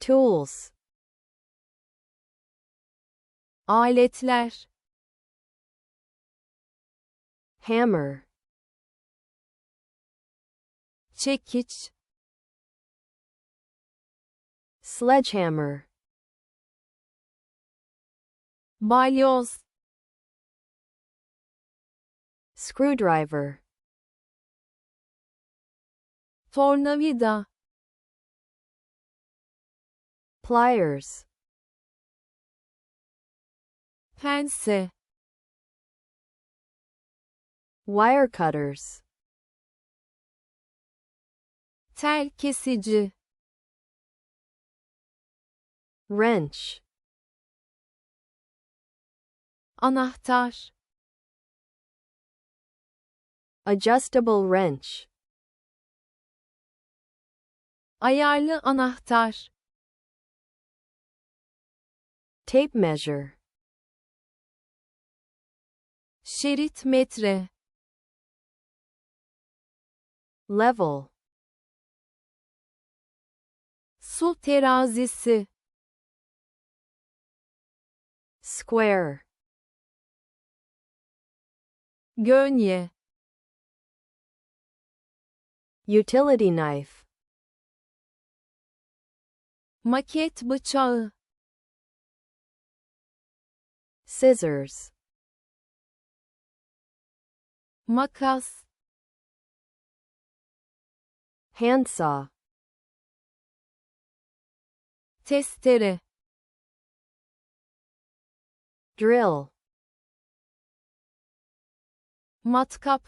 tools, aletler, hammer, çekiç, sledgehammer, balyoz, screwdriver, tornavida, pliers, pense, wire cutters, tel kesici, wrench, anahtar, adjustable wrench, ayarlı anahtar, tape measure, şerit metre, level, su terazisi, square, gönye, utility knife, maket bıçağı, scissors, makas, handsaw, testere, drill, matkap,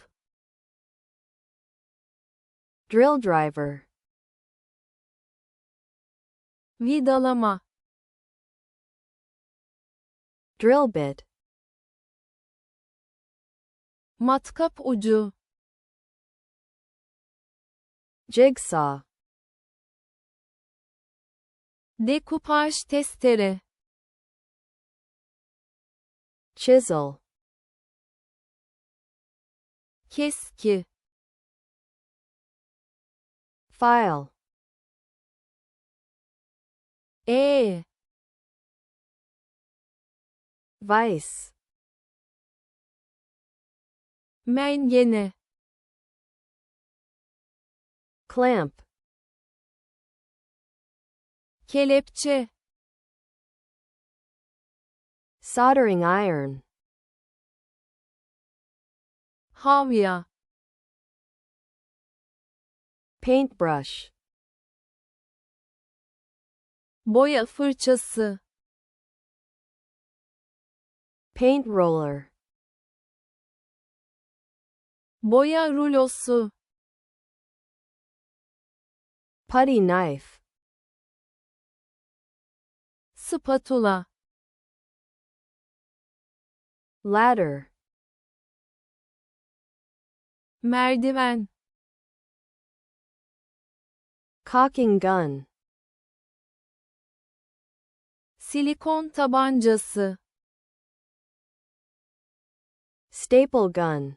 drill driver, vidalama, drill bit, matkap ucu, jigsaw, dekupaj testere, chisel, keski, file, vise, mengene, clamp, kelepçe, soldering iron, havya, paintbrush, boya fırçası, paint roller, boya rulosu, putty knife, spatula, ladder, merdiven, caulking gun, silikon tabancası, staple gun,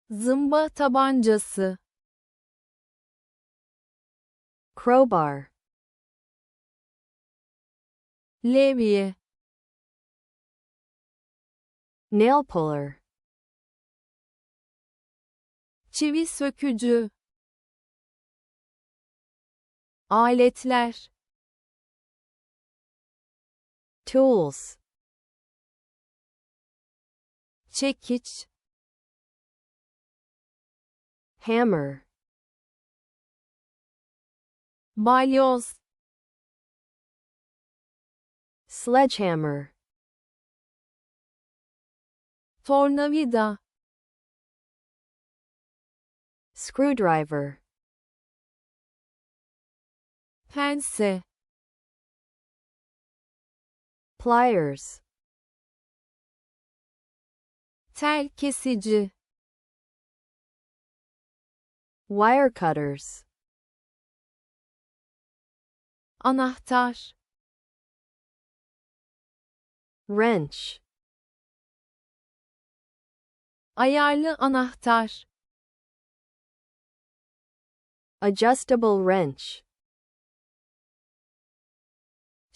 zımba tabancası, crowbar, levye, nail puller, çivi sökücü, aletler, tools, çekiç, hammer, balyoz, sledgehammer, tornavida, screwdriver, pense, pliers, tel kesici, wire cutters, anahtar, wrench, ayarlı anahtar, adjustable wrench,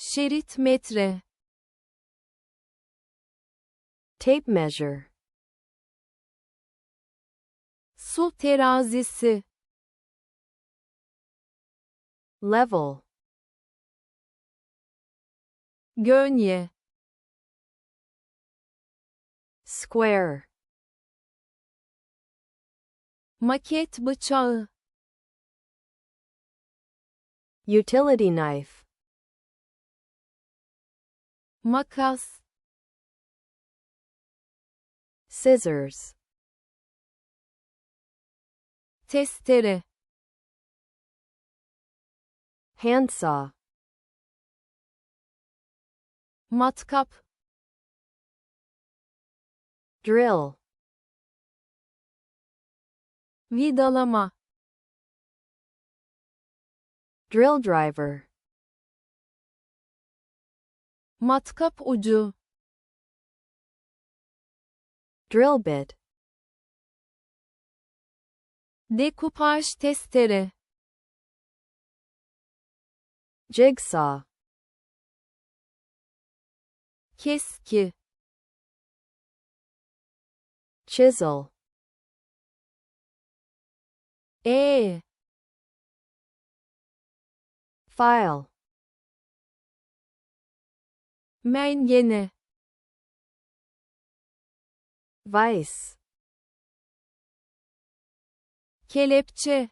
şerit metre, tape measure, su terazisi, level, gönye, square, maket bıçağı, utility knife, makas, scissors, testere, handsaw, matkap, drill, vidalama, drill driver, matkap ucu, drill bit, dekupaj testere, jigsaw, keski, chisel, file, mengene, vice, kelepçe,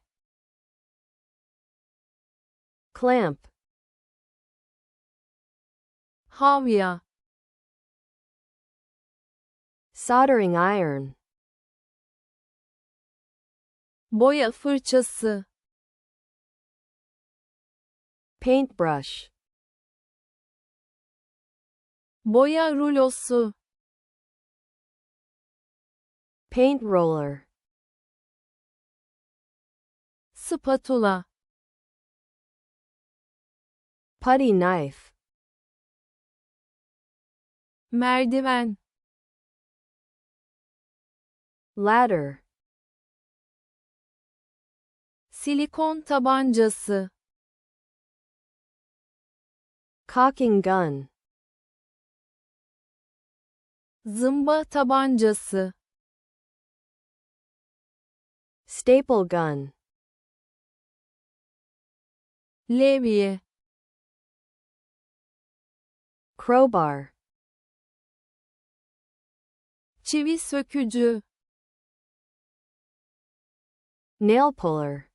clamp, havya, soldering iron, boya fırçası, paintbrush, boya rulosu, paint roller, spatula, putty knife, merdiven, ladder, silikon tabancası, caulking gun, zımba tabancası, staple gun, levye, crowbar, çivi sökücü, nail puller,